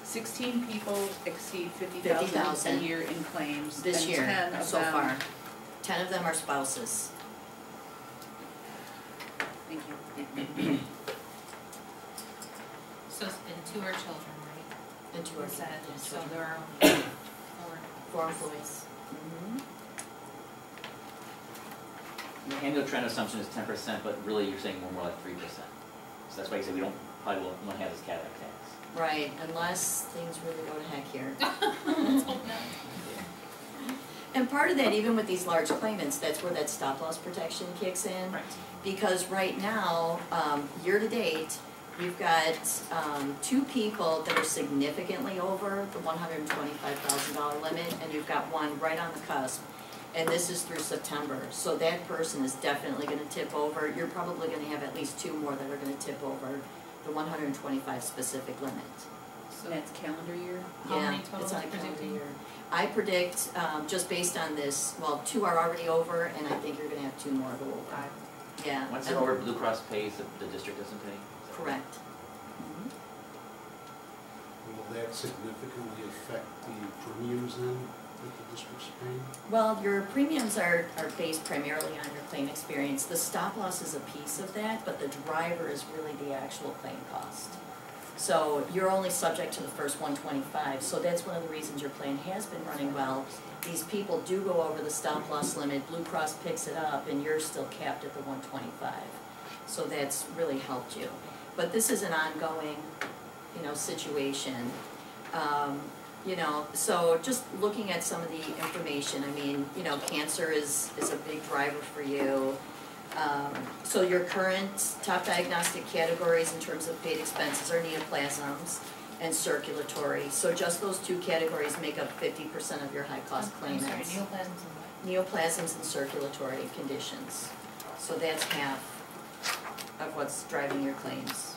16 people exceed 50,000 a year in claims. This and year, 10 of so them, far. 10 of them are spouses. Thank you. So, and 2 are children, right? And 2 are You said, yes, so children. there are only 4. 4 employees. Mm-hmm. The annual trend assumption is 10%, but really you're saying more like 3%. So that's why you say we probably won't have this Cadillac tax. Right, unless things really go to heck here. Let's hope not. And part of that, even with these large claimants, that's where that stop loss protection kicks in. Right. Because right now, year to date, you've got 2 people that are significantly over the $125,000 limit, and you've got one right on the cusp. And this is through September, so that person is definitely going to tip over. You're probably going to have at least 2 more that are going to tip over the 125 specific limit. So that's calendar year? How many Yeah, total it's on a are calendar predicting? year. I predict, just based on this, well, 2 are already over, and I think you're going to have 2 more go over. 5. Yeah. Once it's over, Blue Cross pays, the district doesn't pay? Correct. Will that significantly affect the premiums then that the district's paying? Well, your premiums are based primarily on your claim experience. The stop loss is a piece of that, but the driver is really the actual claim cost. So you're only subject to the first 125, so that's one of the reasons your plan has been running well. These people do go over the stop loss limit, Blue Cross picks it up, and you're still capped at the 125. So that's really helped you. But this is an ongoing, situation. So just looking at some of the information, I mean, cancer is a big driver for you. So your current top diagnostic categories in terms of paid expenses are neoplasms and circulatory. So just those 2 categories make up 50% of your high-cost claimants. I'm sorry, neoplasms and what? Neoplasms and circulatory conditions. So that's half of what's driving your claims.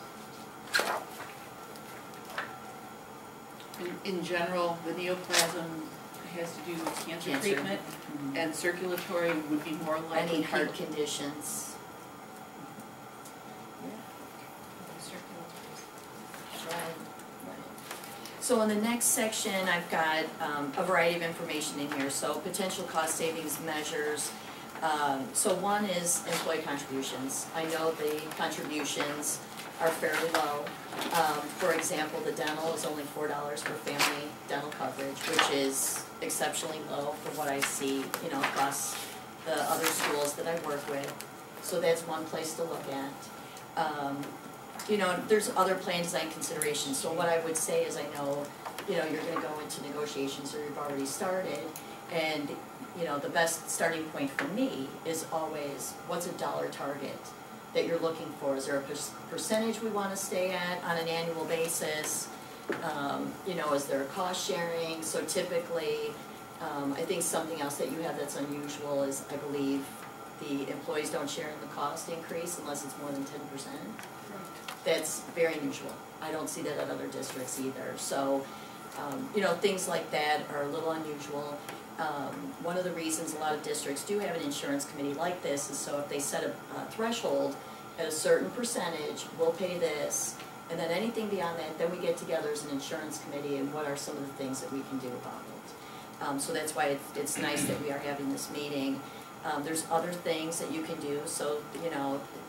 In general, the neoplasm has to do with cancer treatment, and circulatory would be more likely Any heart conditions. Right. So in the next section, I've got a variety of information in here. So potential cost savings measures. So one is employee contributions. I know the contributions are fairly low. For example, the dental is only $4 for family dental coverage, which is exceptionally low for what I see, across the other schools that I work with. So that's one place to look at. There's other plan design considerations. So what I would say is I know, you're going to go into negotiations, or you've already started, and the best starting point for me is always, what's a dollar target that you're looking for? Is there a percentage we want to stay at on an annual basis? Is there a cost sharing? So typically, I think something else that you have that's unusual is, I believe, the employees don't share in the cost increase unless it's more than 10%. That's very unusual. I don't see that at other districts either. So, things like that are a little unusual. One of the reasons a lot of districts do have an insurance committee like this is so if they set a threshold at a certain percentage, we'll pay this, and then anything beyond that, then we get together as an insurance committee and what are some of the things that we can do about it. So that's why it's nice that we are having this meeting. There's other things that you can do, so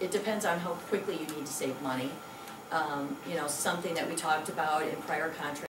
it depends on how quickly you need to save money. Something that we talked about in prior contracts